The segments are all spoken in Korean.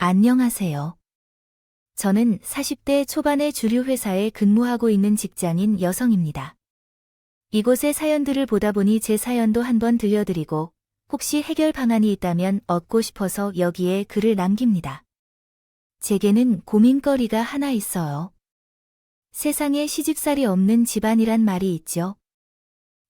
안녕하세요. 저는 40대 초반의 주류 회사에 근무하고 있는 직장인 여성입니다. 이곳의 사연들을 보다 보니 제 사연도 한번 들려드리고 혹시 해결 방안이 있다면 얻고 싶어서 여기에 글을 남깁니다. 제게는 고민거리가 하나 있어요. 세상에 시집살이 없는 집안이란 말이 있죠.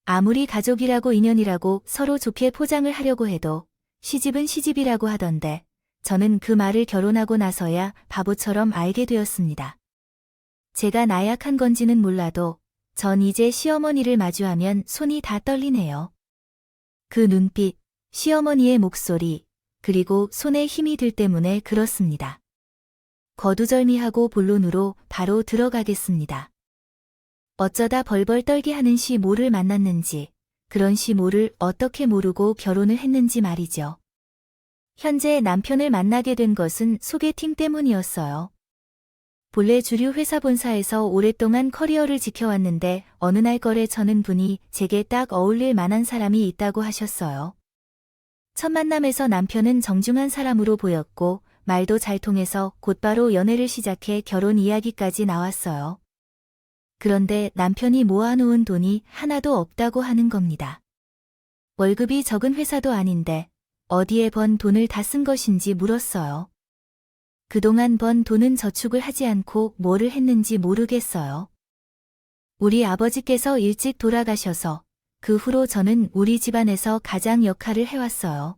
아무리 가족이라고 인연이라고 서로 좋게 포장을 하려고 해도 시집은 시집이라고 하던데 저는 그 말을 결혼하고 나서야 바보처럼 알게 되었습니다. 제가 나약한 건지는 몰라도 전 이제 시어머니를 마주하면 손이 다 떨리네요. 그 눈빛, 시어머니의 목소리, 그리고 손에 힘이 들 때문에 그렇습니다. 거두절미하고 본론으로 바로 들어가겠습니다. 어쩌다 벌벌 떨게 하는 시모를 만났는지, 그런 시모를 어떻게 모르고 결혼을 했는지 말이죠. 현재 남편을 만나게 된 것은 소개팅 때문이었어요. 본래 주류 회사 본사에서 오랫동안 커리어를 지켜왔는데 어느 날 거래 쳐는 분이 제게 딱 어울릴 만한 사람이 있다고 하셨어요. 첫 만남에서 남편은 정중한 사람으로 보였고 말도 잘 통해서 곧바로 연애를 시작해 결혼 이야기까지 나왔어요. 그런데 남편이 모아놓은 돈이 하나도 없다고 하는 겁니다. 월급이 적은 회사도 아닌데 어디에 번 돈을 다 쓴 것인지 물었어요. 그동안 번 돈은 저축을 하지 않고 뭐를 했는지 모르겠어요. 우리 아버지께서 일찍 돌아가셔서 그 후로 저는 우리 집안에서 가장 역할을 해왔어요.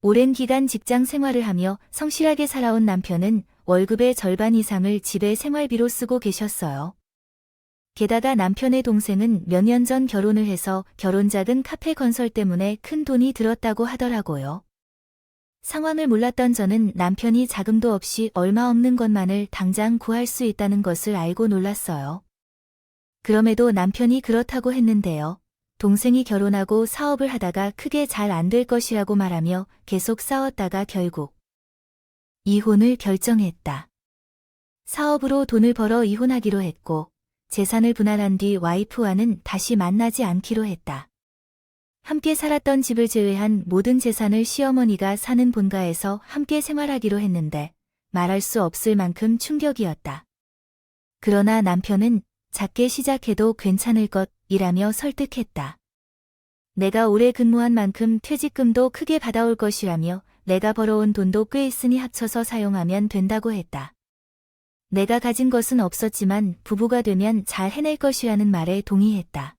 오랜 기간 직장 생활을 하며 성실하게 살아온 남편은 월급의 절반 이상을 집에 생활비로 쓰고 계셨어요. 게다가 남편의 동생은 몇 년 전 결혼을 해서 결혼작은 카페 건설 때문에 큰 돈이 들었다고 하더라고요. 상황을 몰랐던 저는 남편이 자금도 없이 얼마 없는 것만을 당장 구할 수 있다는 것을 알고 놀랐어요. 그럼에도 남편이 그렇다고 했는데요. 동생이 결혼하고 사업을 하다가 크게 잘 안 될 것이라고 말하며 계속 싸웠다가 결국 이혼을 결정했다. 사업으로 돈을 벌어 이혼하기로 했고 재산을 분할한 뒤 와이프와는 다시 만나지 않기로 했다. 함께 살았던 집을 제외한 모든 재산을 시어머니가 사는 본가에서 함께 생활하기로 했는데 말할 수 없을 만큼 충격이었다. 그러나 남편은 작게 시작해도 괜찮을 것이라며 설득했다. 내가 오래 근무한 만큼 퇴직금도 크게 받아올 것이라며 내가 벌어온 돈도 꽤 있으니 합쳐서 사용하면 된다고 했다. 내가 가진 것은 없었지만 부부가 되면 잘 해낼 것이라는 말에 동의했다.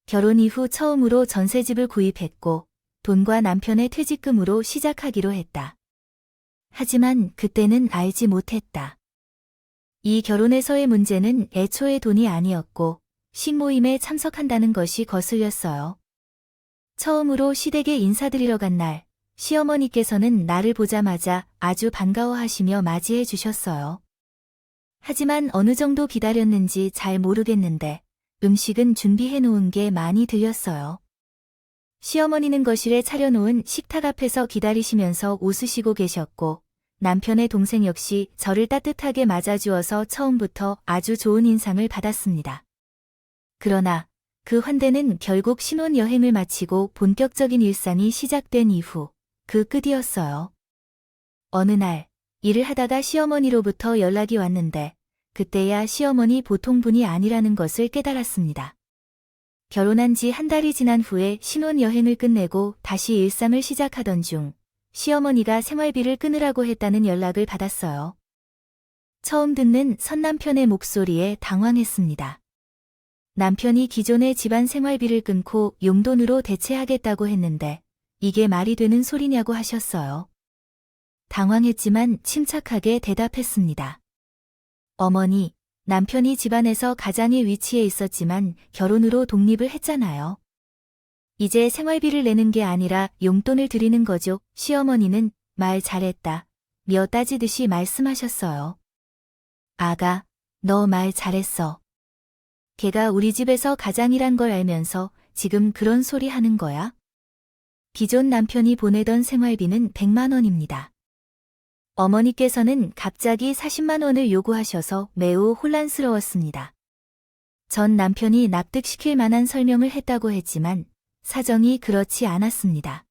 결혼 이후 처음으로 전세집을 구입했고 돈과 남편의 퇴직금으로 시작하기로 했다. 하지만 그때는 알지 못했다. 이 결혼에서의 문제는 애초에 돈이 아니었고 식모임에 참석한다는 것이 거슬렸어요. 처음으로 시댁에 인사드리러 간 날, 시어머니께서는 나를 보자마자 아주 반가워하시며 맞이해 주셨어요. 하지만 어느 정도 기다렸는지 잘 모르겠는데 음식은 준비해 놓은 게 많이 들렸어요. 시어머니는 거실에 차려놓은 식탁 앞에서 기다리시면서 웃으시고 계셨고 남편의 동생 역시 저를 따뜻하게 맞아주어서 처음부터 아주 좋은 인상을 받았습니다. 그러나 그 환대는 결국 신혼여행을 마치고 본격적인 일상이 시작된 이후 그 끝이었어요. 어느 날 일을 하다가 시어머니로부터 연락이 왔는데 그때야 시어머니 보통 분이 아니라는 것을 깨달았습니다. 결혼한 지 한 달이 지난 후에 신혼여행을 끝내고 다시 일상을 시작하던 중 시어머니가 생활비를 끊으라고 했다는 연락을 받았어요. 처음 듣는 선남편의 목소리에 당황했습니다. 남편이 기존의 집안 생활비를 끊고 용돈으로 대체하겠다고 했는데 이게 말이 되는 소리냐고 하셨어요. 당황했지만 침착하게 대답했습니다. 어머니, 남편이 집안에서 가장의 위치에 있었지만 결혼으로 독립을 했잖아요. 이제 생활비를 내는 게 아니라 용돈을 드리는 거죠. 시어머니는 말 잘했다. 며 따지듯이 말씀하셨어요. 아가, 너 말 잘했어. 걔가 우리 집에서 가장이란 걸 알면서 지금 그런 소리 하는 거야? 기존 남편이 보내던 생활비는 100만 원입니다. 어머니께서는 갑자기 40만 원을 요구하셔서 매우 혼란스러웠습니다. 전 남편이 납득시킬 만한 설명을 했다고 했지만 사정이 그렇지 않았습니다.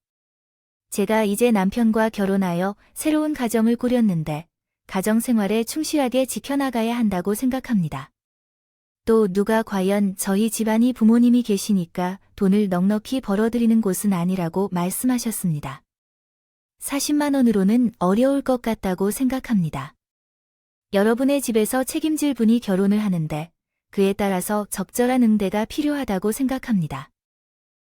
제가 이제 남편과 결혼하여 새로운 가정을 꾸렸는데 가정생활에 충실하게 지켜나가야 한다고 생각합니다. 또 누가 과연 저희 집안이 부모님이 계시니까 돈을 넉넉히 벌어들이는 곳은 아니라고 말씀하셨습니다. 40만 원으로는 어려울 것 같다고 생각합니다. 여러분의 집에서 책임질 분이 결혼을 하는데 그에 따라서 적절한 응대가 필요하다고 생각합니다.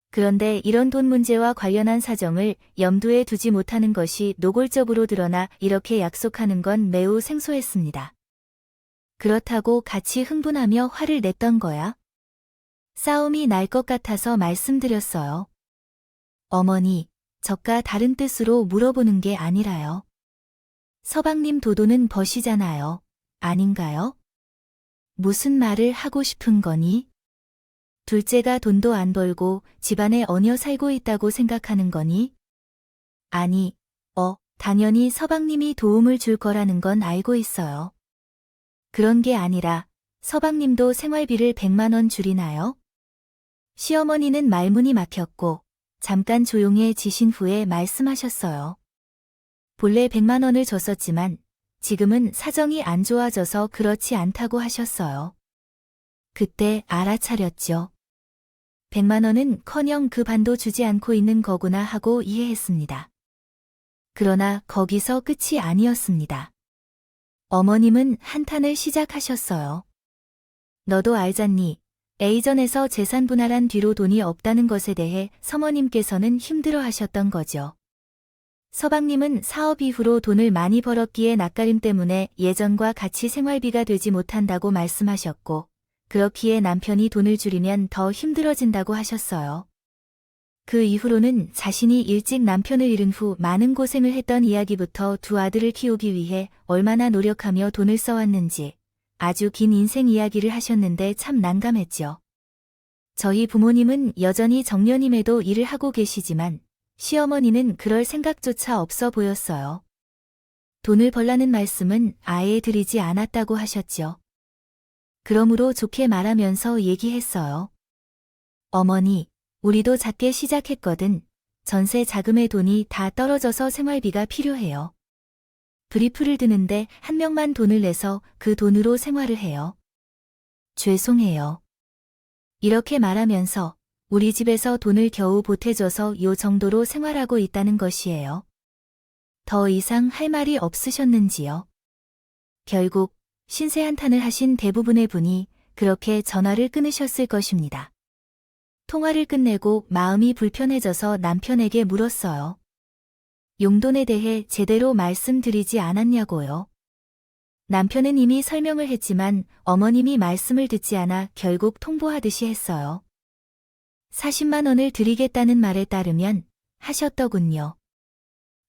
그런데 이런 돈 문제와 관련한 사정을 염두에 두지 못하는 것이 노골적으로 드러나 이렇게 약속하는 건 매우 생소했습니다. 그렇다고 같이 흥분하며 화를 냈던 거야? 싸움이 날 것 같아서 말씀드렸어요. 어머니, 저가 다른 뜻으로 물어보는 게 아니라요. 서방님 도도는 버시잖아요. 아닌가요? 무슨 말을 하고 싶은 거니? 둘째가 돈도 안 벌고 집안에 얹혀 살고 있다고 생각하는 거니? 아니, 당연히 서방님이 도움을 줄 거라는 건 알고 있어요. 그런 게 아니라 서방님도 생활비를 100만 원 줄이나요? 시어머니는 말문이 막혔고 잠깐 조용해지신 후에 말씀하셨어요. 본래 100만 원을 줬었지만 지금은 사정이 안 좋아져서 그렇지 않다고 하셨어요. 그때 알아차렸죠. 100만 원은커녕 그 반도 주지 않고 있는 거구나 하고 이해했습니다. 그러나 거기서 끝이 아니었습니다. 어머님은 한탄을 시작하셨어요. 너도 알잖니. A전에서 재산 분할한 뒤로 돈이 없다는 것에 대해 서머님께서는 힘들어하셨던 거죠. 서방님은 사업 이후로 돈을 많이 벌었기에 낯가림 때문에 예전과 같이 생활비가 되지 못한다고 말씀하셨고, 그렇기에 남편이 돈을 줄이면 더 힘들어진다고 하셨어요. 그 이후로는 자신이 일찍 남편을 잃은 후 많은 고생을 했던 이야기부터 두 아들을 키우기 위해 얼마나 노력하며 돈을 써왔는지 아주 긴 인생 이야기를 하셨는데 참 난감했죠. 저희 부모님은 여전히 정년임에도 일을 하고 계시지만 시어머니는 그럴 생각조차 없어 보였어요. 돈을 벌라는 말씀은 아예 드리지 않았다고 하셨죠. 그러므로 좋게 말하면서 얘기했어요. 어머니, 우리도 작게 시작했거든. 전세 자금의 돈이 다 떨어져서 생활비가 필요해요. 브리프를 드는데 한 명만 돈을 내서 그 돈으로 생활을 해요. 죄송해요. 이렇게 말하면서 우리 집에서 돈을 겨우 보태줘서 요 정도로 생활하고 있다는 것이에요. 더 이상 할 말이 없으셨는지요? 결국 신세 한탄을 하신 대부분의 분이 그렇게 전화를 끊으셨을 것입니다. 통화를 끝내고 마음이 불편해져서 남편에게 물었어요. 용돈에 대해 제대로 말씀드리지 않았냐고요. 남편은 이미 설명을 했지만 어머님이 말씀을 듣지 않아 결국 통보하듯이 했어요. 40만 원을 드리겠다는 말에 따르면 하셨더군요.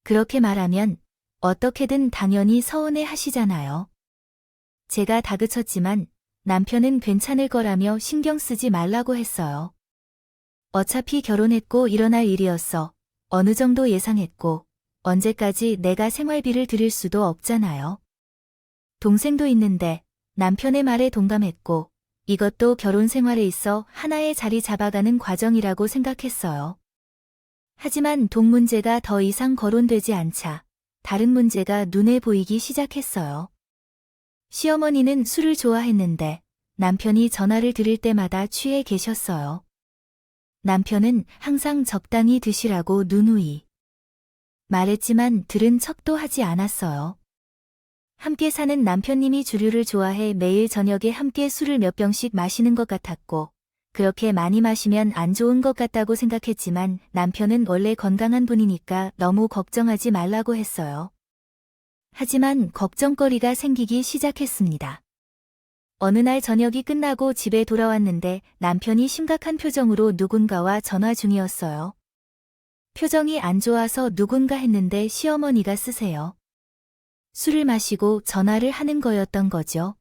그렇게 말하면 어떻게든 당연히 서운해 하시잖아요. 제가 다그쳤지만 남편은 괜찮을 거라며 신경 쓰지 말라고 했어요. 어차피 결혼했고 일어날 일이었어. 어느 정도 예상했고 언제까지 내가 생활비를 드릴 수도 없잖아요. 동생도 있는데 남편의 말에 동감했고 이것도 결혼 생활에 있어 하나의 자리 잡아가는 과정이라고 생각했어요. 하지만 돈 문제가 더 이상 거론되지 않자 다른 문제가 눈에 보이기 시작했어요. 시어머니는 술을 좋아했는데 남편이 전화를 드릴 때마다 취해 계셨어요. 남편은 항상 적당히 드시라고 누누이 말했지만 들은 척도 하지 않았어요. 함께 사는 남편님이 주류를 좋아해 매일 저녁에 함께 술을 몇 병씩 마시는 것 같았고 그렇게 많이 마시면 안 좋은 것 같다고 생각했지만 남편은 원래 건강한 분이니까 너무 걱정하지 말라고 했어요. 하지만 걱정거리가 생기기 시작했습니다. 어느 날 저녁이 끝나고 집에 돌아왔는데 남편이 심각한 표정으로 누군가와 전화 중이었어요. 표정이 안 좋아서 누군가 했는데 시어머니가 쓰세요. 술을 마시고 전화를 하는 거였던 거죠.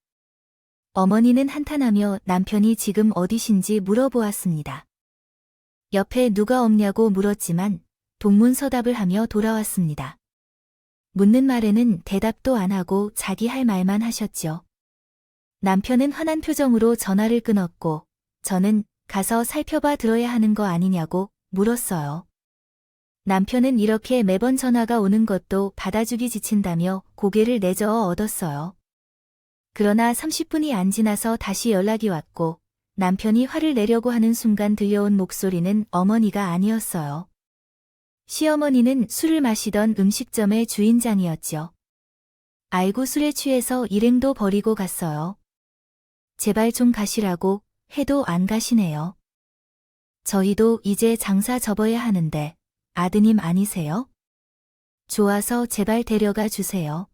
어머니는 한탄하며 남편이 지금 어디신지 물어보았습니다. 옆에 누가 없냐고 물었지만 동문서답을 하며 돌아왔습니다. 묻는 말에는 대답도 안 하고 자기 할 말만 하셨죠. 남편은 화난 표정으로 전화를 끊었고 저는 가서 살펴봐 들어야 하는 거 아니냐고 물었어요. 남편은 이렇게 매번 전화가 오는 것도 받아주기 지친다며 고개를 내저어 얻었어요. 그러나 30분이 안 지나서 다시 연락이 왔고 남편이 화를 내려고 하는 순간 들려온 목소리는 어머니가 아니었어요. 시어머니는 술을 마시던 음식점의 주인장이었죠. 알고 술에 취해서 일행도 버리고 갔어요. 제발 좀 가시라고 해도 안 가시네요. 저희도 이제 장사 접어야 하는데 아드님 아니세요? 좋아서 제발 데려가 주세요.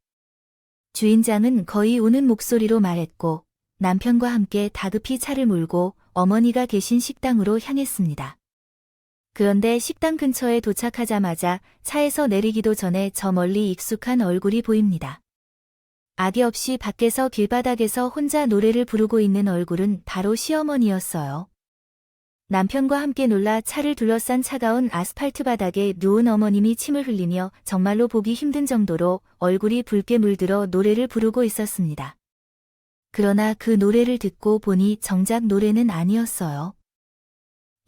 주인장은 거의 우는 목소리로 말했고 남편과 함께 다급히 차를 몰고 어머니가 계신 식당으로 향했습니다. 그런데 식당 근처에 도착하자마자 차에서 내리기도 전에 저 멀리 익숙한 얼굴이 보입니다. 악의 없이 밖에서 길바닥에서 혼자 노래를 부르고 있는 얼굴은 바로 시어머니였어요. 남편과 함께 놀라 차를 둘러싼 차가운 아스팔트 바닥에 누운 어머님이 침을 흘리며 정말로 보기 힘든 정도로 얼굴이 붉게 물들어 노래를 부르고 있었습니다. 그러나 그 노래를 듣고 보니 정작 노래는 아니었어요.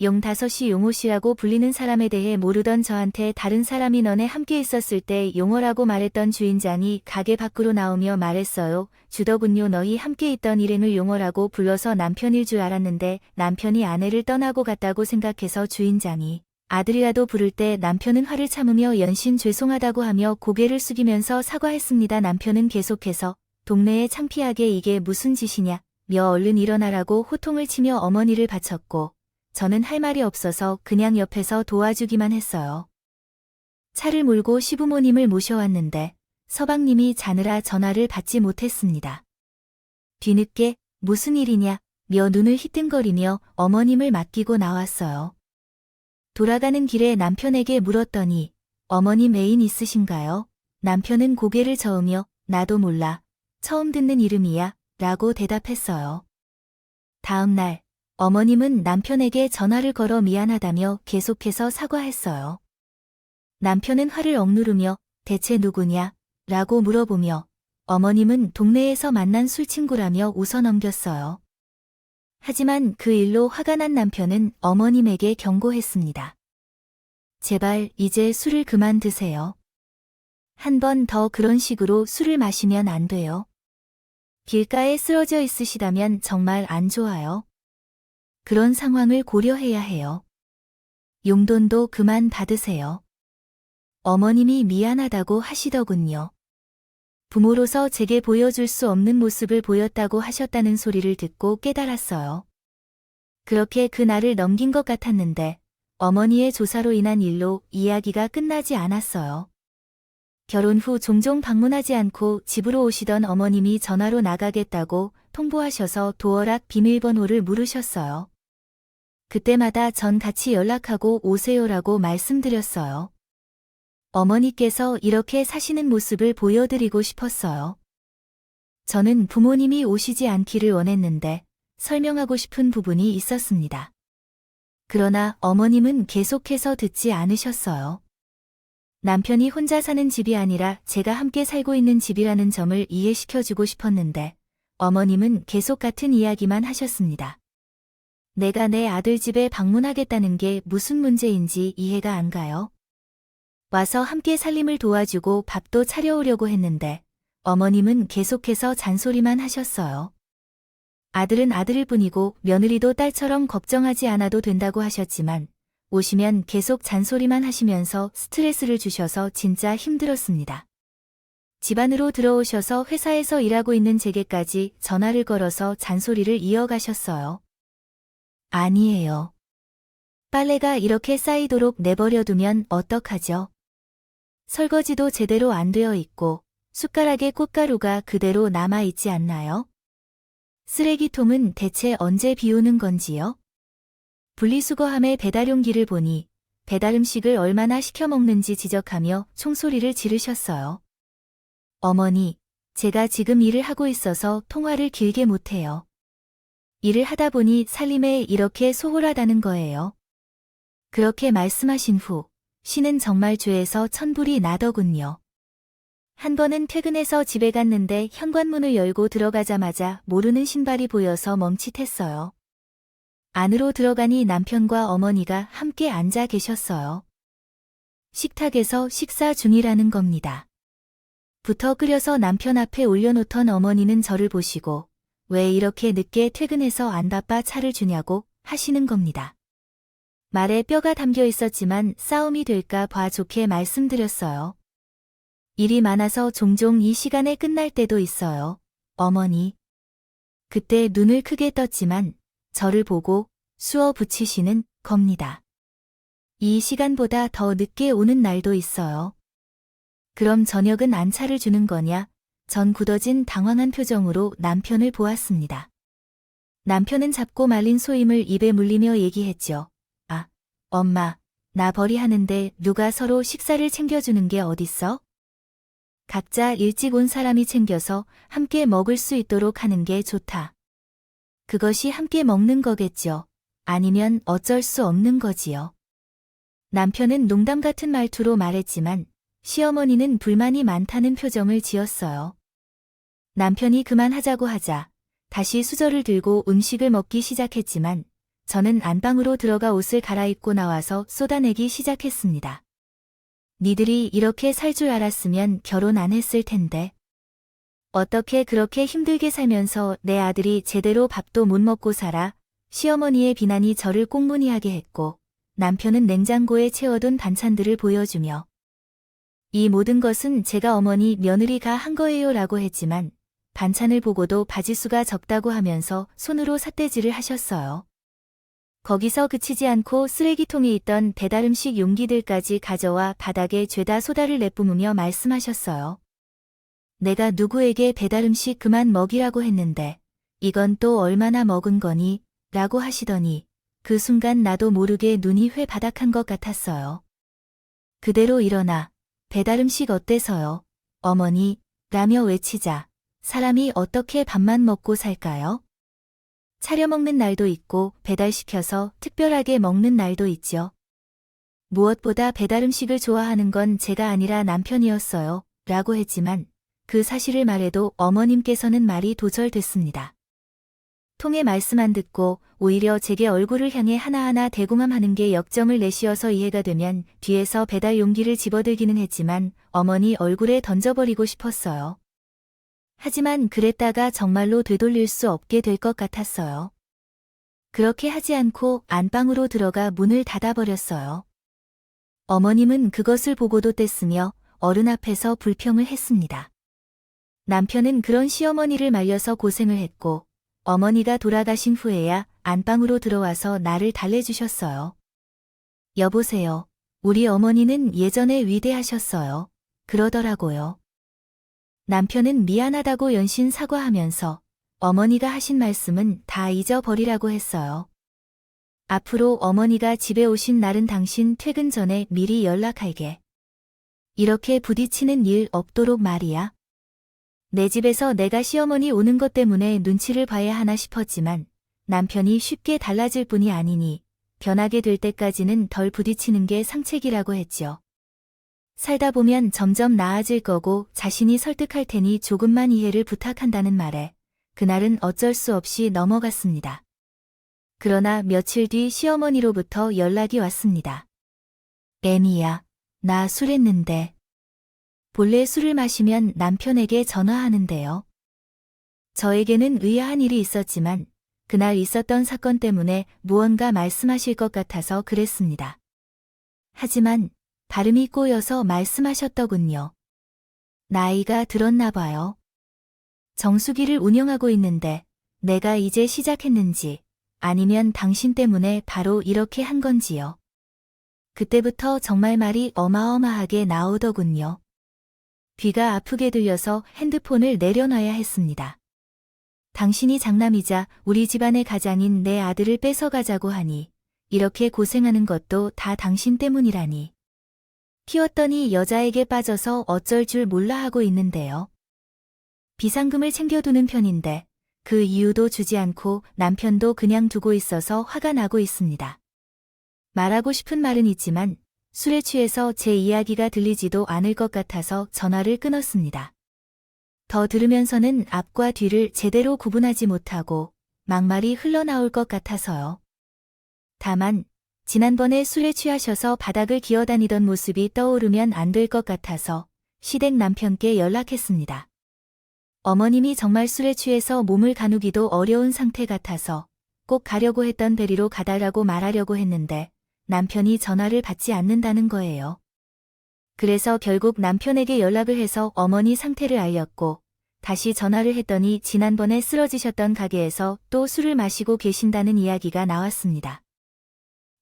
용다섯이 용호씨라고 불리는 사람에 대해 모르던 저한테 다른 사람이 너네 함께 있었을 때 용호라고 말했던 주인장이 가게 밖으로 나오며 말했어요. 주더군요. 너희 함께 있던 일행을 용호라고 불러서 남편일 줄 알았는데 남편이 아내를 떠나고 갔다고 생각해서 주인장이 아들이라도 부를 때 남편은 화를 참으며 연신 죄송하다고 하며 고개를 숙이면서 사과했습니다. 남편은 계속해서 동네에 창피하게 이게 무슨 짓이냐 며 얼른 일어나라고 호통을 치며 어머니를 바쳤고 저는 할 말이 없어서 그냥 옆에서 도와주기만 했어요. 차를 몰고 시부모님을 모셔왔는데 서방님이 자느라 전화를 받지 못했습니다. 뒤늦게 무슨 일이냐 며 눈을 희뜬거리며 어머님을 맡기고 나왔어요. 돌아가는 길에 남편에게 물었더니 어머님 애인 있으신가요? 남편은 고개를 저으며 나도 몰라. 처음 듣는 이름이야 라고 대답했어요. 다음 날 어머님은 남편에게 전화를 걸어 미안하다며 계속해서 사과했어요. 남편은 화를 억누르며 대체 누구냐? 라고 물어보며 어머님은 동네에서 만난 술친구라며 웃어넘겼어요. 하지만 그 일로 화가 난 남편은 어머님에게 경고했습니다. 제발 이제 술을 그만 드세요. 한 번 더 그런 식으로 술을 마시면 안 돼요. 길가에 쓰러져 있으시다면 정말 안 좋아요. 그런 상황을 고려해야 해요. 용돈도 그만 받으세요. 어머님이 미안하다고 하시더군요. 부모로서 제게 보여줄 수 없는 모습을 보였다고 하셨다는 소리를 듣고 깨달았어요. 그렇게 그 날을 넘긴 것 같았는데 어머니의 조사로 인한 일로 이야기가 끝나지 않았어요. 결혼 후 종종 방문하지 않고 집으로 오시던 어머님이 전화로 나가겠다고 통보하셔서 도어락 비밀번호를 물으셨어요. 그때마다 전 같이 연락하고 오세요라고 말씀드렸어요. 어머니께서 이렇게 사시는 모습을 보여드리고 싶었어요. 저는 부모님이 오시지 않기를 원했는데 설명하고 싶은 부분이 있었습니다. 그러나 어머님은 계속해서 듣지 않으셨어요. 남편이 혼자 사는 집이 아니라 제가 함께 살고 있는 집이라는 점을 이해시켜주고 싶었는데 어머님은 계속 같은 이야기만 하셨습니다. 내가 내 아들 집에 방문하겠다는 게 무슨 문제인지 이해가 안 가요. 와서 함께 살림을 도와주고 밥도 차려오려고 했는데 어머님은 계속해서 잔소리만 하셨어요. 아들은 아들일 뿐이고 며느리도 딸처럼 걱정하지 않아도 된다고 하셨지만 오시면 계속 잔소리만 하시면서 스트레스를 주셔서 진짜 힘들었습니다. 집 안으로 들어오셔서 회사에서 일하고 있는 제게까지 전화를 걸어서 잔소리를 이어가셨어요. 아니에요. 빨래가 이렇게 쌓이도록 내버려두면 어떡하죠? 설거지도 제대로 안 되어 있고 숟가락에 꽃가루가 그대로 남아있지 않나요? 쓰레기통은 대체 언제 비우는 건지요? 분리수거함의 배달용기를 보니 배달 음식을 얼마나 시켜 먹는지 지적하며 총소리를 지르셨어요. 어머니, 제가 지금 일을 하고 있어서 통화를 길게 못해요. 일을 하다 보니 살림에 이렇게 소홀하다는 거예요. 그렇게 말씀하신 후 신은 정말 죄에서 천불이 나더군요. 한 번은 퇴근해서 집에 갔는데 현관문을 열고 들어가자마자 모르는 신발이 보여서 멈칫했어요. 안으로 들어가니 남편과 어머니가 함께 앉아 계셨어요. 식탁에서 식사 중이라는 겁니다. 부터 끓여서 남편 앞에 올려놓던 어머니는 저를 보시고 왜 이렇게 늦게 퇴근해서 안 바빠 차를 주냐고 하시는 겁니다. 말에 뼈가 담겨 있었지만 싸움이 될까 봐 좋게 말씀드렸어요. 일이 많아서 종종 이 시간에 끝날 때도 있어요. 어머니. 그때 눈을 크게 떴지만 저를 보고 수어 붙이시는 겁니다. 이 시간보다 더 늦게 오는 날도 있어요. 그럼 저녁은 안 차를 주는 거냐? 전 굳어진 당황한 표정으로 남편을 보았습니다. 남편은 잡고 말린 소임을 입에 물리며 얘기했죠. 아, 엄마, 나 벌이하는데 누가 서로 식사를 챙겨주는 게 어딨어? 각자 일찍 온 사람이 챙겨서 함께 먹을 수 있도록 하는 게 좋다. 그것이 함께 먹는 거겠죠. 아니면 어쩔 수 없는 거지요. 남편은 농담 같은 말투로 말했지만 시어머니는 불만이 많다는 표정을 지었어요. 남편이 그만하자고 하자 다시 수저를 들고 음식을 먹기 시작했지만 저는 안방으로 들어가 옷을 갈아입고 나와서 쏟아내기 시작했습니다. 니들이 이렇게 살 줄 알았으면 결혼 안 했을 텐데. 어떻게 그렇게 힘들게 살면서 내 아들이 제대로 밥도 못 먹고 살아? 시어머니의 비난이 저를 꽁무니하게 했고 남편은 냉장고에 채워둔 반찬들을 보여주며 이 모든 것은 제가 어머니 며느리가 한 거예요 라고 했지만 반찬을 보고도 바지수가 적다고 하면서 손으로 삿대질을 하셨어요. 거기서 그치지 않고 쓰레기통에 있던 배달음식 용기들까지 가져와 바닥에 죄다 소다를 내뿜으며 말씀하셨어요. 내가 누구에게 배달음식 그만 먹이라고 했는데 이건 또 얼마나 먹은 거니? 라고 하시더니 그 순간 나도 모르게 눈이 회바닥한 것 같았어요. 그대로 일어나 배달음식 어때서요? 어머니 라며 외치자 사람이 어떻게 밥만 먹고 살까요? 차려 먹는 날도 있고 배달시켜서 특별하게 먹는 날도 있죠. 무엇보다 배달음식을 좋아하는 건 제가 아니라 남편이었어요. 라고 했지만 그 사실을 말해도 어머님께서는 말이 도절됐습니다. 통의 말씀 안 듣고 오히려 제게 얼굴을 향해 하나하나 대공함하는 게 역정을 내시어서 이해가 되면 뒤에서 배달 용기를 집어들기는 했지만 어머니 얼굴에 던져버리고 싶었어요. 하지만 그랬다가 정말로 되돌릴 수 없게 될 것 같았어요. 그렇게 하지 않고 안방으로 들어가 문을 닫아버렸어요. 어머님은 그것을 보고도 뗐으며 어른 앞에서 불평을 했습니다. 남편은 그런 시어머니를 말려서 고생을 했고 어머니가 돌아가신 후에야 안방으로 들어와서 나를 달래주셨어요. 여보세요. 우리 어머니는 예전에 위대하셨어요. 그러더라고요. 남편은 미안하다고 연신 사과하면서 어머니가 하신 말씀은 다 잊어버리라고 했어요. 앞으로 어머니가 집에 오신 날은 당신 퇴근 전에 미리 연락할게. 이렇게 부딪히는 일 없도록 말이야. 내 집에서 내가 시어머니 오는 것 때문에 눈치를 봐야 하나 싶었지만 남편이 쉽게 달라질 뿐이 아니니 변하게 될 때까지는 덜 부딪히는 게 상책이라고 했죠. 살다 보면 점점 나아질 거고 자신이 설득할 테니 조금만 이해를 부탁한다는 말에 그날은 어쩔 수 없이 넘어갔습니다. 그러나 며칠 뒤 시어머니로부터 연락이 왔습니다. 애미야, 나 술했는데. 본래 술을 마시면 남편에게 전화하는데요. 저에게는 의아한 일이 있었지만 그날 있었던 사건 때문에 무언가 말씀하실 것 같아서 그랬습니다. 하지만 발음이 꼬여서 말씀하셨더군요. 나이가 들었나 봐요. 정수기를 운영하고 있는데 내가 이제 시작했는지 아니면 당신 때문에 바로 이렇게 한 건지요. 그때부터 정말 말이 어마어마하게 나오더군요. 귀가 아프게 들려서 핸드폰을 내려놔야 했습니다. 당신이 장남이자 우리 집안의 가장인 내 아들을 뺏어가자고 하니 이렇게 고생하는 것도 다 당신 때문이라니. 키웠더니 여자에게 빠져서 어쩔 줄 몰라 하고 있는데요. 비상금을 챙겨두는 편인데 그 이유도 주지 않고 남편도 그냥 두고 있어서 화가 나고 있습니다. 말하고 싶은 말은 있지만 술에 취해서 제 이야기가 들리지도 않을 것 같아서 전화를 끊었습니다. 더 들으면서는 앞과 뒤를 제대로 구분하지 못하고 막말이 흘러나올 것 같아서요. 다만 지난번에 술에 취하셔서 바닥을 기어다니던 모습이 떠오르면 안 될 것 같아서 시댁 남편께 연락했습니다. 어머님이 정말 술에 취해서 몸을 가누기도 어려운 상태 같아서 꼭 가려고 했던 데리로 가달라고 말하려고 했는데 남편이 전화를 받지 않는다는 거예요. 그래서 결국 남편에게 연락을 해서 어머니 상태를 알렸고 다시 전화를 했더니 지난번에 쓰러지셨던 가게에서 또 술을 마시고 계신다는 이야기가 나왔습니다.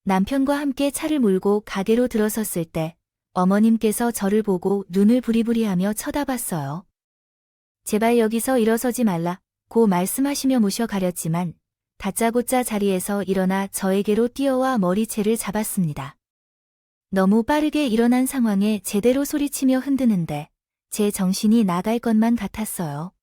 남편과 함께 차를 몰고 가게로 들어섰을 때 어머님께서 저를 보고 눈을 부리부리하며 쳐다봤어요. 제발 여기서 일어서지 말라고 말씀하시며 모셔가렸지만 다짜고짜 자리에서 일어나 저에게로 뛰어와 머리채를 잡았습니다. 너무 빠르게 일어난 상황에 제대로 소리치며 흔드는데 제 정신이 나갈 것만 같았어요.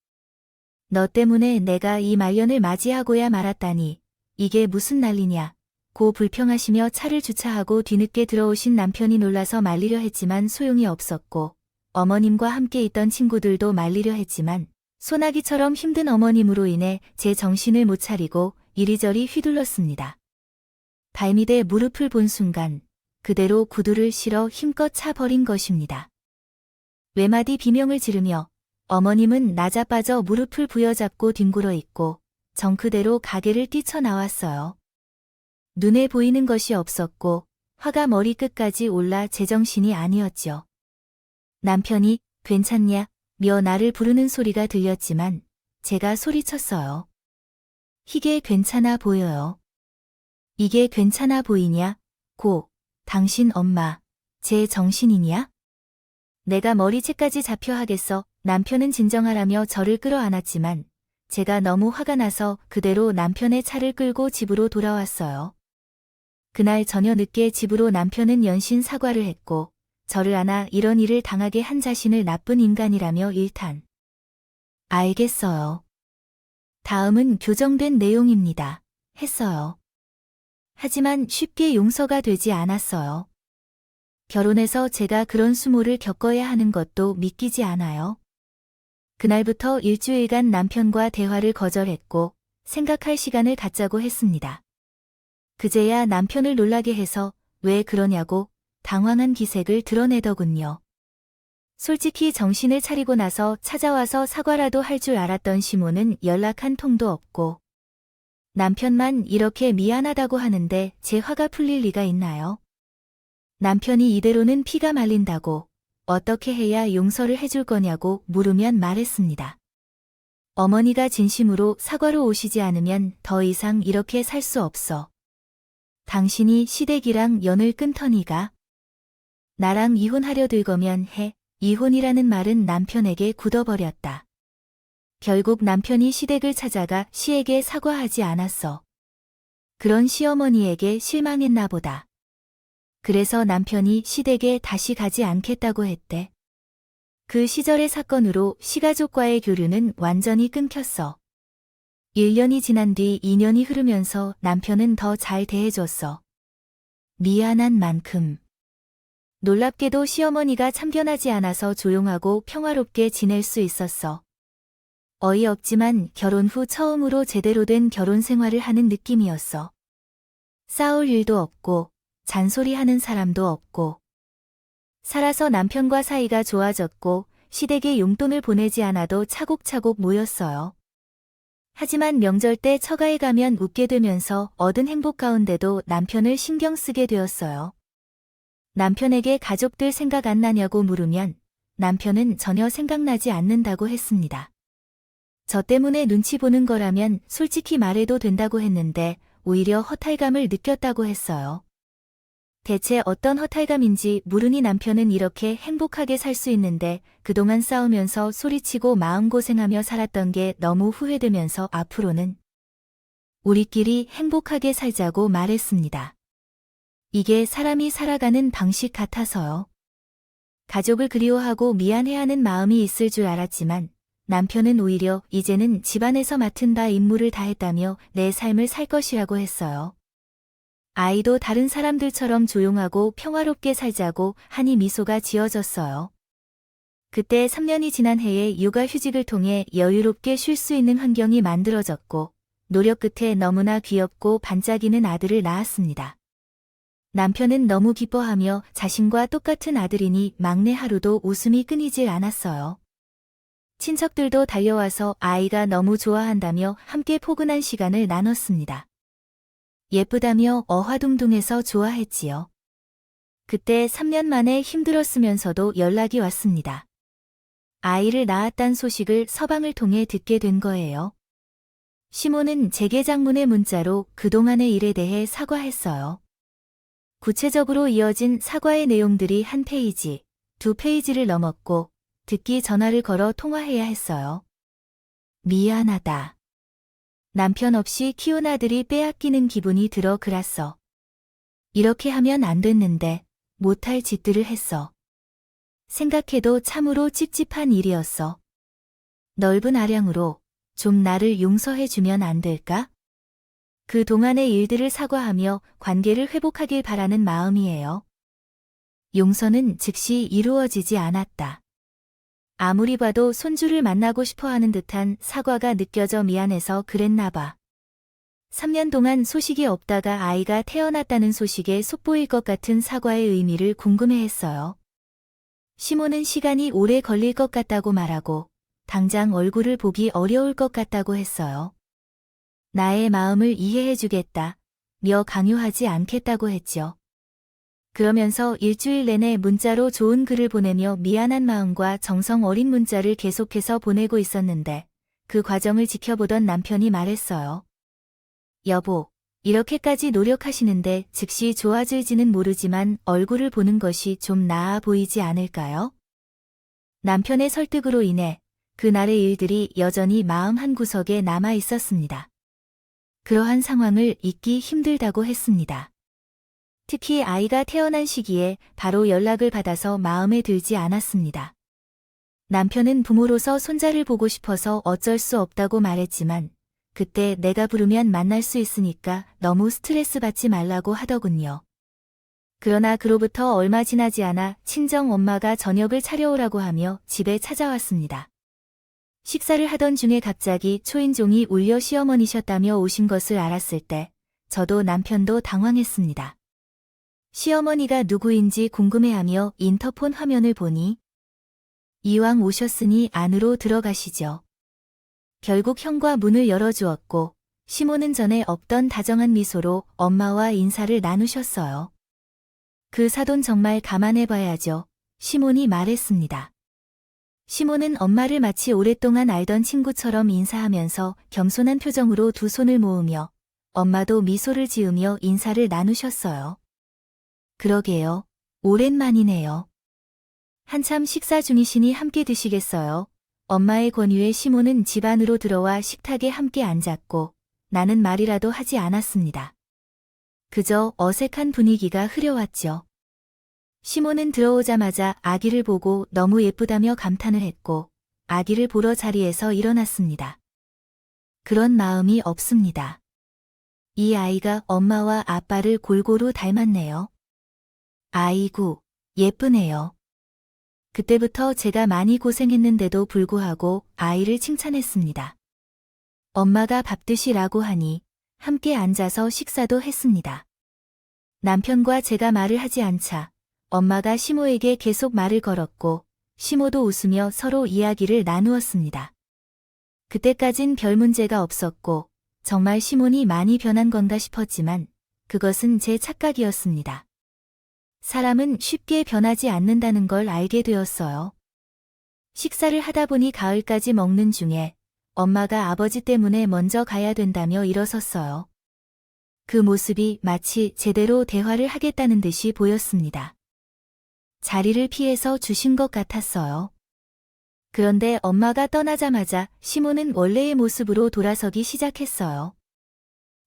너 때문에 내가 이 말년을 맞이하고야 말았다니 이게 무슨 난리냐 고 불평하시며 차를 주차하고 뒤늦게 들어오신 남편이 놀라서 말리려 했지만 소용이 없었고 어머님과 함께 있던 친구들도 말리려 했지만 소나기처럼 힘든 어머님으로 인해 제 정신을 못 차리고 이리저리 휘둘렀습니다. 발밑에 무릎을 본 순간 그대로 구두를 실어 힘껏 차버린 것입니다. 외마디 비명을 지르며 어머님은 나자빠져 무릎을 부여잡고 뒹굴어 있고 정 그대로 가게를 뛰쳐나왔어요. 눈에 보이는 것이 없었고 화가 머리끝까지 올라 제정신이 아니었죠. 남편이 괜찮냐 며 나를 부르는 소리가 들렸지만 제가 소리쳤어요. 이게 괜찮아 보여요. 이게 괜찮아 보이냐? 고, 당신 엄마, 제 정신이냐? 내가 머리채까지 잡혀 하겠어. 남편은 진정하라며 저를 끌어안았지만 제가 너무 화가 나서 그대로 남편의 차를 끌고 집으로 돌아왔어요. 그날 저녁 늦게 집으로 남편은 연신 사과를 했고 저를 안아 이런 일을 당하게 한 자신을 나쁜 인간이라며 일탄. 알겠어요. 다음은 교정된 내용입니다. 했어요. 하지만 쉽게 용서가 되지 않았어요. 결혼해서 제가 그런 수모를 겪어야 하는 것도 믿기지 않아요. 그날부터 일주일간 남편과 대화를 거절했고 생각할 시간을 갖자고 했습니다. 그제야 남편을 놀라게 해서 왜 그러냐고 당황한 기색을 드러내더군요. 솔직히 정신을 차리고 나서 찾아와서 사과라도 할 줄 알았던 시모는 연락 한 통도 없고 남편만 이렇게 미안하다고 하는데 제 화가 풀릴 리가 있나요? 남편이 이대로는 피가 말린다고 어떻게 해야 용서를 해줄 거냐고 물으면 말했습니다. 어머니가 진심으로 사과로 오시지 않으면 더 이상 이렇게 살 수 없어. 당신이 시댁이랑 연을 끊더니가 나랑 이혼하려 들거면 해. 이혼이라는 말은 남편에게 굳어버렸다. 결국 남편이 시댁을 찾아가 시에게 사과하지 않았어. 그런 시어머니에게 실망했나 보다. 그래서 남편이 시댁에 다시 가지 않겠다고 했대. 그 시절의 사건으로 시가족과의 교류는 완전히 끊겼어. 1년이 지난 뒤 2년이 흐르면서 남편은 더 잘 대해줬어. 미안한 만큼. 놀랍게도 시어머니가 참견하지 않아서 조용하고 평화롭게 지낼 수 있었어. 어이없지만 결혼 후 처음으로 제대로 된 결혼 생활을 하는 느낌이었어. 싸울 일도 없고 잔소리하는 사람도 없고. 살아서 남편과 사이가 좋아졌고 시댁에 용돈을 보내지 않아도 차곡차곡 모였어요. 하지만 명절 때 처가에 가면 웃게 되면서 얻은 행복 가운데도 남편을 신경 쓰게 되었어요. 남편에게 가족들 생각 안 나냐고 물으면 남편은 전혀 생각나지 않는다고 했습니다. 저 때문에 눈치 보는 거라면 솔직히 말해도 된다고 했는데 오히려 허탈감을 느꼈다고 했어요. 대체 어떤 허탈감인지 물으니 남편은 이렇게 행복하게 살 수 있는데 그동안 싸우면서 소리치고 마음고생하며 살았던 게 너무 후회되면서 앞으로는 우리끼리 행복하게 살자고 말했습니다. 이게 사람이 살아가는 방식 같아서요. 가족을 그리워하고 미안해하는 마음이 있을 줄 알았지만 남편은 오히려 이제는 집안에서 맡은 바 임무를 다했다며 내 삶을 살 것이라고 했어요. 아이도 다른 사람들처럼 조용하고 평화롭게 살자고 하니 미소가 지어졌어요. 그때 3년이 지난 해에 육아휴직을 통해 여유롭게 쉴 수 있는 환경이 만들어졌고 노력 끝에 너무나 귀엽고 반짝이는 아들을 낳았습니다. 남편은 너무 기뻐하며 자신과 똑같은 아들이니 막내 하루도 웃음이 끊이질 않았어요. 친척들도 달려와서 아이가 너무 좋아한다며 함께 포근한 시간을 나눴습니다. 예쁘다며 어화둥둥해서 좋아했지요. 그때 3년 만에 힘들었으면서도 연락이 왔습니다. 아이를 낳았단 소식을 서방을 통해 듣게 된 거예요. 시모는 제게 장문의 문자로 그동안의 일에 대해 사과했어요. 구체적으로 이어진 사과의 내용들이 1페이지, 2페이지를 넘었고 듣기 전화를 걸어 통화해야 했어요. 미안하다. 남편 없이 키운 아들이 빼앗기는 기분이 들어 그랬어. 이렇게 하면 안 됐는데 못할 짓들을 했어. 생각해도 참으로 찝찝한 일이었어. 넓은 아량으로 좀 나를 용서해주면 안 될까? 그동안의 일들을 사과하며 관계를 회복하길 바라는 마음이에요. 용서는 즉시 이루어지지 않았다. 아무리 봐도 손주를 만나고 싶어하는 듯한 사과가 느껴져 미안해서 그랬나 봐. 3년 동안 소식이 없다가 아이가 태어났다는 소식에 속보일 것 같은 사과의 의미를 궁금해했어요. 시모는 시간이 오래 걸릴 것 같다고 말하고 당장 얼굴을 보기 어려울 것 같다고 했어요. 나의 마음을 이해해주겠다, 며 강요하지 않겠다고 했죠. 그러면서 일주일 내내 문자로 좋은 글을 보내며 미안한 마음과 정성 어린 문자를 계속해서 보내고 있었는데 그 과정을 지켜보던 남편이 말했어요. 여보, 이렇게까지 노력하시는데 즉시 좋아질지는 모르지만 얼굴을 보는 것이 좀 나아 보이지 않을까요? 남편의 설득으로 인해 그날의 일들이 여전히 마음 한구석에 남아 있었습니다. 그러한 상황을 잊기 힘들다고 했습니다. 특히 아이가 태어난 시기에 바로 연락을 받아서 마음에 들지 않았습니다. 남편은 부모로서 손자를 보고 싶어서 어쩔 수 없다고 말했지만 그때 내가 부르면 만날 수 있으니까 너무 스트레스 받지 말라고 하더군요. 그러나 그로부터 얼마 지나지 않아 친정 엄마가 저녁을 차려오라고 하며 집에 찾아왔습니다. 식사를 하던 중에 갑자기 초인종이 울려 시어머니셨다며 오신 것을 알았을 때 저도 남편도 당황했습니다. 시어머니가 누구인지 궁금해하며 인터폰 화면을 보니 이왕 오셨으니 안으로 들어가시죠. 결국 형과 문을 열어주었고 시모는 전에 없던 다정한 미소로 엄마와 인사를 나누셨어요. 그 사돈 정말 감안해봐야죠. 시몬이 말했습니다. 시모는 엄마를 마치 오랫동안 알던 친구처럼 인사하면서 겸손한 표정으로 두 손을 모으며 엄마도 미소를 지으며 인사를 나누셨어요. 그러게요. 오랜만이네요. 한참 식사 중이시니 함께 드시겠어요? 엄마의 권유에 시모는 집 안으로 들어와 식탁에 함께 앉았고 나는 말이라도 하지 않았습니다. 그저 어색한 분위기가 흐려왔죠. 시모는 들어오자마자 아기를 보고 너무 예쁘다며 감탄을 했고 아기를 보러 자리에서 일어났습니다. 그런 마음이 없습니다. 이 아이가 엄마와 아빠를 골고루 닮았네요. 아이고, 예쁘네요. 그때부터 제가 많이 고생했는데도 불구하고 아이를 칭찬했습니다. 엄마가 밥 드시라고 하니 함께 앉아서 식사도 했습니다. 남편과 제가 말을 하지 않자 엄마가 시모에게 계속 말을 걸었고 시모도 웃으며 서로 이야기를 나누었습니다. 그때까진 별 문제가 없었고 정말 시몬이 많이 변한 건가 싶었지만 그것은 제 착각이었습니다. 사람은 쉽게 변하지 않는다는 걸 알게 되었어요. 식사를 하다 보니 가을까지 먹는 중에 엄마가 아버지 때문에 먼저 가야 된다며 일어섰어요. 그 모습이 마치 제대로 대화를 하겠다는 듯이 보였습니다. 자리를 피해서 주신 것 같았어요. 그런데 엄마가 떠나자마자 시모는 원래의 모습으로 돌아서기 시작했어요.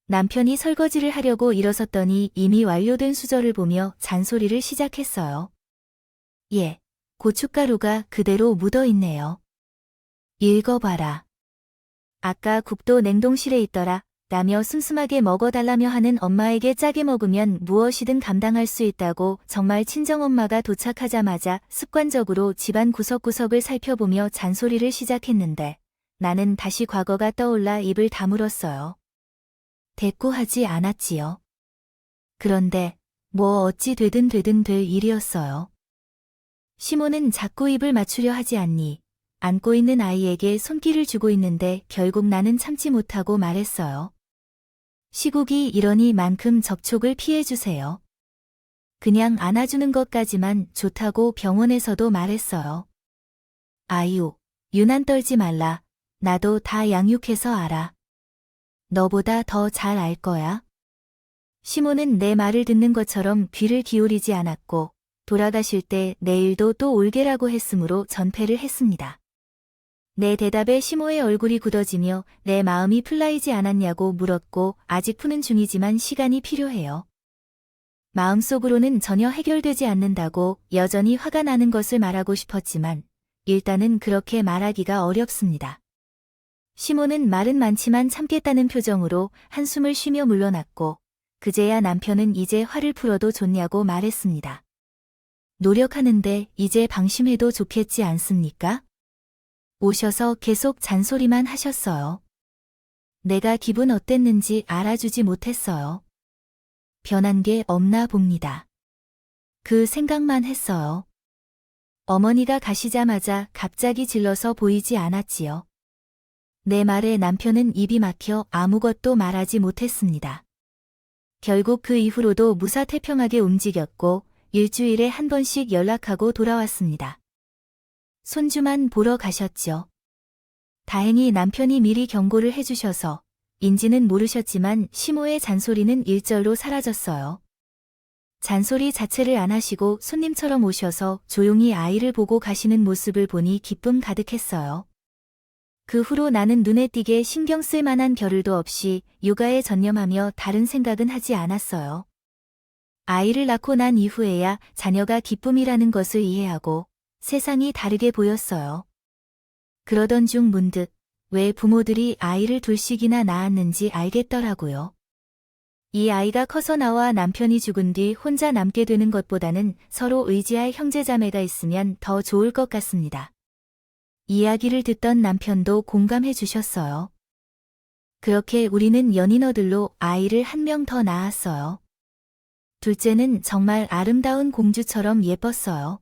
남편이 설거지를 하려고 일어섰더니 이미 완료된 수저를 보며 잔소리를 시작했어요. 예, 고춧가루가 그대로 묻어있네요. 읽어봐라. 아까 국도 냉동실에 있더라. 라며 슴슴하게 먹어달라며 하는 엄마에게 짜게 먹으면 무엇이든 감당할 수 있다고 정말 친정엄마가 도착하자마자 습관적으로 집안 구석구석을 살펴보며 잔소리를 시작했는데 나는 다시 과거가 떠올라 입을 다물었어요. 대꾸하지 않았지요. 그런데 뭐 어찌 되든 될 일이었어요. 시모는 자꾸 입을 맞추려 하지 않니? 안고 있는 아이에게 손길을 주고 있는데 결국 나는 참지 못하고 말했어요. 시국이 이러니만큼 접촉을 피해주세요. 그냥 안아주는 것까지만 좋다고 병원에서도 말했어요. 아유, 유난 떨지 말라. 나도 다 양육해서 알아. 너보다 더 잘 알 거야. 시모는 내 말을 듣는 것처럼 귀를 기울이지 않았고 돌아가실 때 내일도 또 올게라고 했으므로 전폐를 했습니다. 내 대답에 시모의 얼굴이 굳어지며 내 마음이 풀라이지 않았냐고 물었고 아직 푸는 중이지만 시간이 필요해요. 마음속으로는 전혀 해결되지 않는다고 여전히 화가 나는 것을 말하고 싶었지만 일단은 그렇게 말하기가 어렵습니다. 시모는 말은 많지만 참겠다는 표정으로 한숨을 쉬며 물러났고 그제야 남편은 이제 화를 풀어도 좋냐고 말했습니다. 노력하는데 이제 방심해도 좋겠지 않습니까? 오셔서 계속 잔소리만 하셨어요. 내가 기분 어땠는지 알아주지 못했어요. 변한 게 없나 봅니다. 그 생각만 했어요. 어머니가 가시자마자 갑자기 질러서 보이지 않았지요. 내 말에 남편은 입이 막혀 아무것도 말하지 못했습니다. 결국 그 이후로도 무사태평하게 움직였고 일주일에 한 번씩 연락하고 돌아왔습니다. 손주만 보러 가셨죠. 다행히 남편이 미리 경고를 해주셔서 인지는 모르셨지만 시모의 잔소리는 일절로 사라졌어요. 잔소리 자체를 안 하시고 손님처럼 오셔서 조용히 아이를 보고 가시는 모습을 보니 기쁨 가득했어요. 그 후로 나는 눈에 띄게 신경 쓸 만한 겨를도 없이 육아에 전념하며 다른 생각은 하지 않았어요. 아이를 낳고 난 이후에야 자녀가 기쁨이라는 것을 이해하고 세상이 다르게 보였어요. 그러던 중 문득 왜 부모들이 아이를 둘씩이나 낳았는지 알겠더라고요. 이 아이가 커서 나와 남편이 죽은 뒤 혼자 남게 되는 것보다는 서로 의지할 형제자매가 있으면 더 좋을 것 같습니다. 이야기를 듣던 남편도 공감해 주셨어요. 그렇게 우리는 연인어들로 아이를 한 명 더 낳았어요. 둘째는 정말 아름다운 공주처럼 예뻤어요.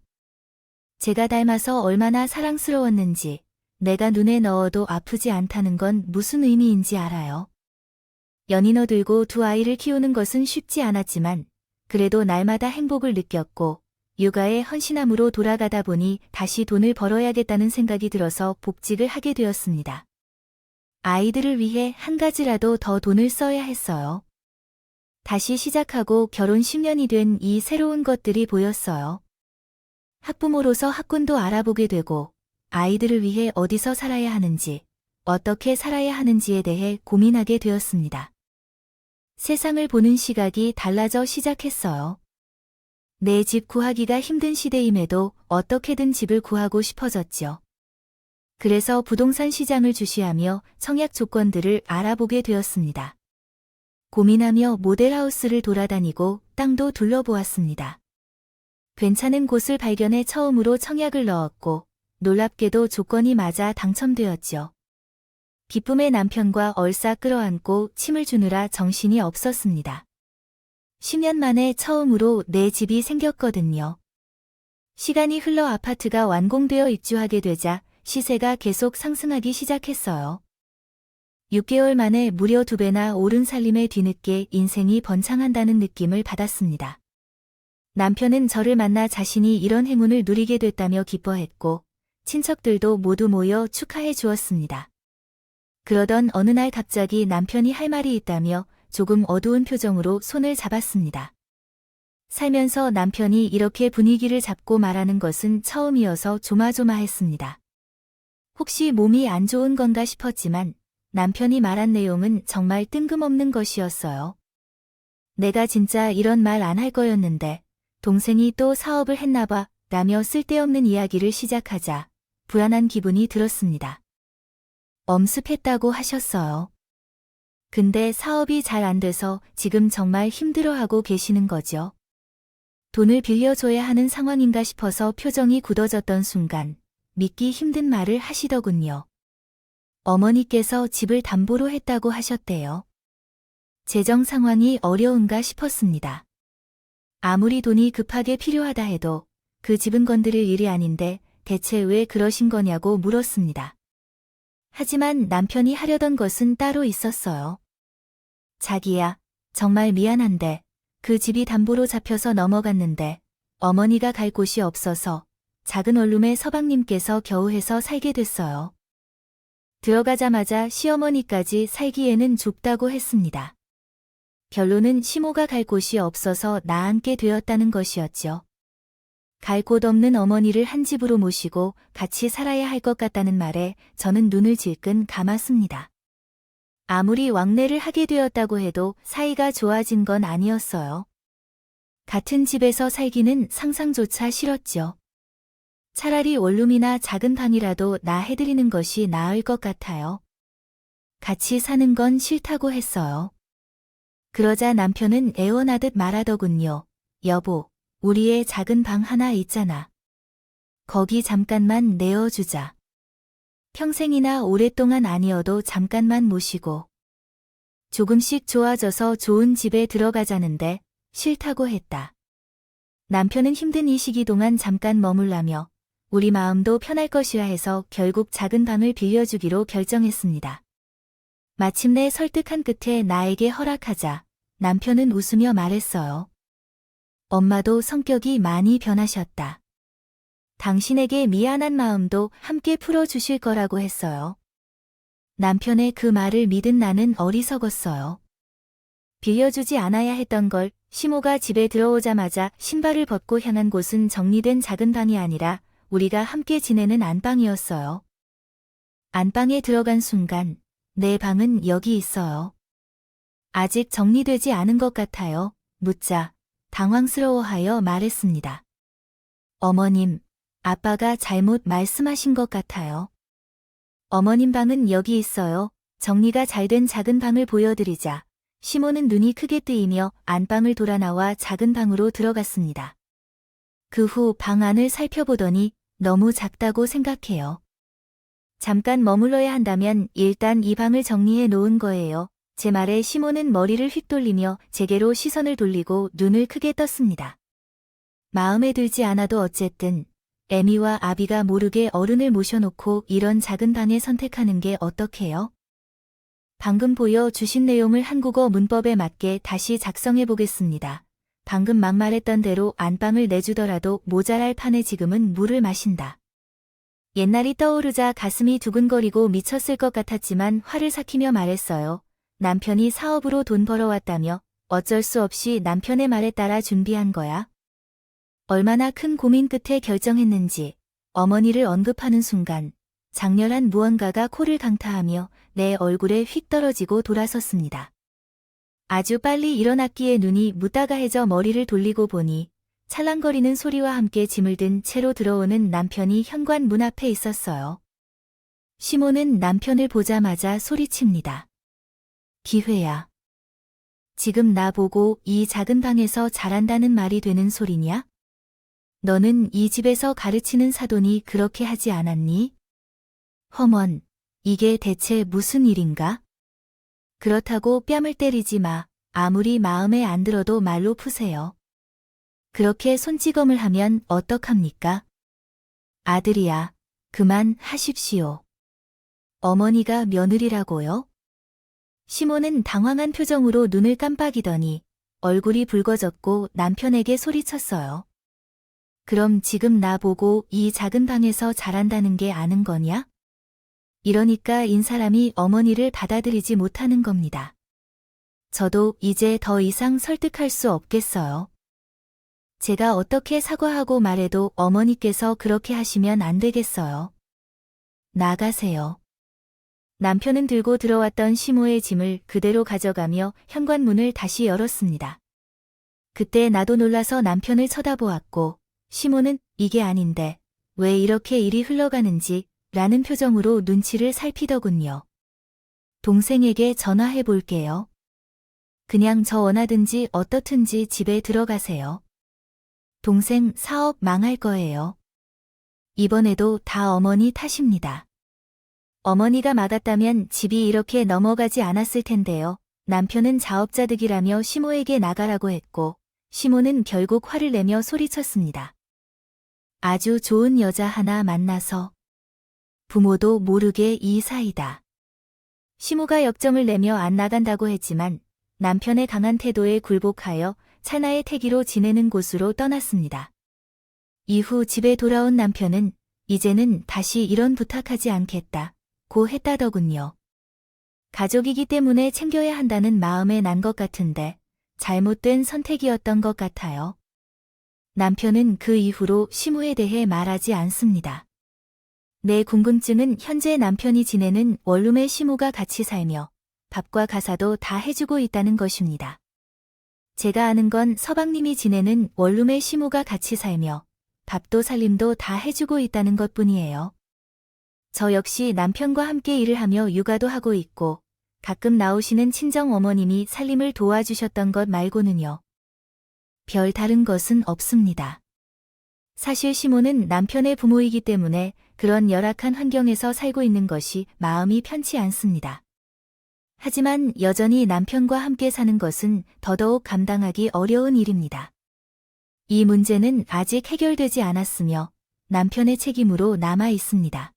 제가 닮아서 얼마나 사랑스러웠는지 내가 눈에 넣어도 아프지 않다는 건 무슨 의미인지 알아요. 연인어 들고 두 아이를 키우는 것은 쉽지 않았지만 그래도 날마다 행복을 느꼈고 육아에 헌신함으로 돌아가다 보니 다시 돈을 벌어야겠다는 생각이 들어서 복직을 하게 되었습니다. 아이들을 위해 한 가지라도 더 돈을 써야 했어요. 다시 시작하고 결혼 10년이 된 이 새로운 것들이 보였어요. 학부모로서 학군도 알아보게 되고 아이들을 위해 어디서 살아야 하는지, 어떻게 살아야 하는지에 대해 고민하게 되었습니다. 세상을 보는 시각이 달라져 시작했어요. 내 집 구하기가 힘든 시대임에도 어떻게든 집을 구하고 싶어졌죠. 그래서 부동산 시장을 주시하며 청약 조건들을 알아보게 되었습니다. 고민하며 모델하우스를 돌아다니고 땅도 둘러보았습니다. 괜찮은 곳을 발견해 처음으로 청약을 넣었고 놀랍게도 조건이 맞아 당첨되었죠. 기쁨의 남편과 얼싸 끌어안고 침을 주느라 정신이 없었습니다. 10년 만에 처음으로 내 집이 생겼거든요. 시간이 흘러 아파트가 완공되어 입주하게 되자 시세가 계속 상승하기 시작했어요. 6개월 만에 무려 2배나 오른 살림에 뒤늦게 인생이 번창한다는 느낌을 받았습니다. 남편은 저를 만나 자신이 이런 행운을 누리게 됐다며 기뻐했고 친척들도 모두 모여 축하해 주었습니다. 그러던 어느 날 갑자기 남편이 할 말이 있다며 조금 어두운 표정으로 손을 잡았습니다. 살면서 남편이 이렇게 분위기를 잡고 말하는 것은 처음이어서 조마조마했습니다. 혹시 몸이 안 좋은 건가 싶었지만 남편이 말한 내용은 정말 뜬금없는 것이었어요. 내가 진짜 이런 말 안 할 거였는데 동생이 또 사업을 했나 봐 라며 쓸데없는 이야기를 시작하자 불안한 기분이 들었습니다. 엄습했다고 하셨어요. 근데 사업이 잘 안 돼서 지금 정말 힘들어하고 계시는 거죠. 돈을 빌려줘야 하는 상황인가 싶어서 표정이 굳어졌던 순간 믿기 힘든 말을 하시더군요. 어머니께서 집을 담보로 했다고 하셨대요. 재정 상황이 어려운가 싶었습니다. 아무리 돈이 급하게 필요하다 해도 그 집은 건드릴 일이 아닌데 대체 왜 그러신 거냐고 물었습니다. 하지만 남편이 하려던 것은 따로 있었어요. 자기야, 정말 미안한데 그 집이 담보로 잡혀서 넘어갔는데 어머니가 갈 곳이 없어서 작은 원룸에 서방님께서 겨우 해서 살게 됐어요. 들어가자마자 시어머니까지 살기에는 좁다고 했습니다. 결론은 시모가 갈 곳이 없어서 나 앉게 되었다는 것이었죠. 갈 곳 없는 어머니를 한 집으로 모시고 같이 살아야 할 것 같다는 말에 저는 눈을 질끈 감았습니다. 아무리 왕래를 하게 되었다고 해도 사이가 좋아진 건 아니었어요. 같은 집에서 살기는 상상조차 싫었죠. 차라리 원룸이나 작은 방이라도 나 해드리는 것이 나을 것 같아요. 같이 사는 건 싫다고 했어요. 그러자 남편은 애원하듯 말하더군요. 여보, 우리의 작은 방 하나 있잖아. 거기 잠깐만 내어주자. 평생이나 오랫동안 아니어도 잠깐만 모시고. 조금씩 좋아져서 좋은 집에 들어가자는데 싫다고 했다. 남편은 힘든 이 시기 동안 잠깐 머물라며 우리 마음도 편할 것이라 해서 결국 작은 방을 빌려주기로 결정했습니다. 마침내 설득한 끝에 나에게 허락하자 남편은 웃으며 말했어요. 엄마도 성격이 많이 변하셨다. 당신에게 미안한 마음도 함께 풀어주실 거라고 했어요. 남편의 그 말을 믿은 나는 어리석었어요. 빌려주지 않아야 했던 걸 시모가 집에 들어오자마자 신발을 벗고 향한 곳은 정리된 작은 방이 아니라 우리가 함께 지내는 안방이었어요. 안방에 들어간 순간 내 방은 여기 있어요. 아직 정리되지 않은 것 같아요. 묻자 당황스러워하여 말했습니다. 어머님, 아빠가 잘못 말씀하신 것 같아요. 어머님 방은 여기 있어요. 정리가 잘 된 작은 방을 보여드리자 시모는 눈이 크게 뜨이며 안방을 돌아 나와 작은 방으로 들어갔습니다. 그 후 방 안을 살펴보더니 너무 작다고 생각해요. 잠깐 머물러야 한다면 일단 이 방을 정리해 놓은 거예요. 제 말에 시모는 머리를 휙 돌리며 제게로 시선을 돌리고 눈을 크게 떴습니다. 마음에 들지 않아도 어쨌든 애미와 아비가 모르게 어른을 모셔놓고 이런 작은 방에 선택하는 게 어떡해요? 방금 보여주신 내용을 한국어 문법에 맞게 다시 작성해 보겠습니다. 방금 막말했던 대로 안방을 내주더라도 모자랄 판에 지금은 물을 마신다. 옛날이 떠오르자 가슴이 두근거리고 미쳤을 것 같았지만 화를 삭히며 말했어요. 남편이 사업으로 돈 벌어왔다며 어쩔 수 없이 남편의 말에 따라 준비한 거야. 얼마나 큰 고민 끝에 결정했는지 어머니를 언급하는 순간 장렬한 무언가가 코를 강타하며 내 얼굴에 휙 떨어지고 돌아섰습니다. 아주 빨리 일어났기에 눈이 무따가해져 머리를 돌리고 보니 찰랑거리는 소리와 함께 짐을 든 채로 들어오는 남편이 현관 문 앞에 있었어요. 시모는 남편을 보자마자 소리칩니다. 기회야. 지금 나보고 이 작은 방에서 잘한다는 말이 되는 소리냐? 너는 이 집에서 가르치는 사돈이 그렇게 하지 않았니? 험원, 이게 대체 무슨 일인가? 그렇다고 뺨을 때리지 마. 아무리 마음에 안 들어도 말로 푸세요. 그렇게 손찌검을 하면 어떡합니까? 아들이야, 그만 하십시오. 어머니가 며느리라고요? 시모는 당황한 표정으로 눈을 깜빡이더니 얼굴이 붉어졌고 남편에게 소리쳤어요. 그럼 지금 나보고 이 작은 방에서 잘한다는 게 아는 거냐? 이러니까 인사람이 어머니를 받아들이지 못하는 겁니다. 저도 이제 더 이상 설득할 수 없겠어요. 제가 어떻게 사과하고 말해도 어머니께서 그렇게 하시면 안 되겠어요. 나가세요. 남편은 들고 들어왔던 시모의 짐을 그대로 가져가며 현관문을 다시 열었습니다. 그때 나도 놀라서 남편을 쳐다보았고 시모는 이게 아닌데 왜 이렇게 일이 흘러가는지 라는 표정으로 눈치를 살피더군요. 동생에게 전화해 볼게요. 그냥 저 원하든지 어떻든지 집에 들어가세요. 동생 사업 망할 거예요. 이번에도 다 어머니 탓입니다. 어머니가 막았다면 집이 이렇게 넘어가지 않았을 텐데요. 남편은 자업자득이라며 시모에게 나가라고 했고 시모는 결국 화를 내며 소리쳤습니다. 아주 좋은 여자 하나 만나서 부모도 모르게 이 사이다. 시모가 역정을 내며 안 나간다고 했지만 남편의 강한 태도에 굴복하여 찰나의 태기로 지내는 곳으로 떠났습니다. 이후 집에 돌아온 남편은 이제는 다시 이런 부탁하지 않겠다 고 했다더군요. 가족이기 때문에 챙겨야 한다는 마음에 난 것 같은데 잘못된 선택이었던 것 같아요. 남편은 그 이후로 시모에 대해 말하지 않습니다. 내 궁금증은 현재 남편이 지내는 원룸에 시모가 같이 살며 밥과 가사도 다 해주고 있다는 것입니다. 제가 아는 건 서방님이 지내는 원룸에 시모가 같이 살며 밥도 살림도 다 해주고 있다는 것뿐이에요. 저 역시 남편과 함께 일을 하며 육아도 하고 있고 가끔 나오시는 친정 어머님이 살림을 도와주셨던 것 말고는요. 별 다른 것은 없습니다. 사실 시모는 남편의 부모이기 때문에 그런 열악한 환경에서 살고 있는 것이 마음이 편치 않습니다. 하지만 여전히 남편과 함께 사는 것은 더더욱 감당하기 어려운 일입니다. 이 문제는 아직 해결되지 않았으며 남편의 책임으로 남아 있습니다.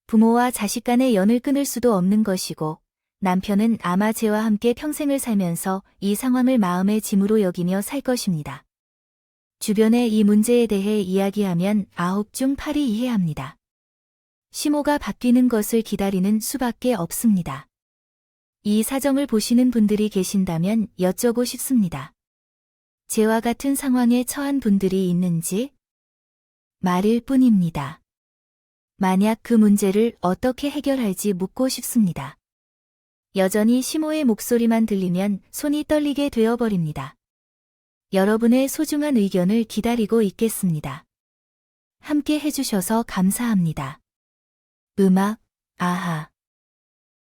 부모와 자식 간의 연을 끊을 수도 없는 것이고 남편은 아마 제와 함께 평생을 살면서 이 상황을 마음의 짐으로 여기며 살 것입니다. 주변에 이 문제에 대해 이야기하면 9 중 8이 이해합니다. 시모가 바뀌는 것을 기다리는 수밖에 없습니다. 이 사정을 보시는 분들이 계신다면 여쭤고 싶습니다. 제와 같은 상황에 처한 분들이 있는지? 말일 뿐입니다. 만약 그 문제를 어떻게 해결할지 묻고 싶습니다. 여전히 시모의 목소리만 들리면 손이 떨리게 되어버립니다. 여러분의 소중한 의견을 기다리고 있겠습니다. 함께 해주셔서 감사합니다. 음악, 아하.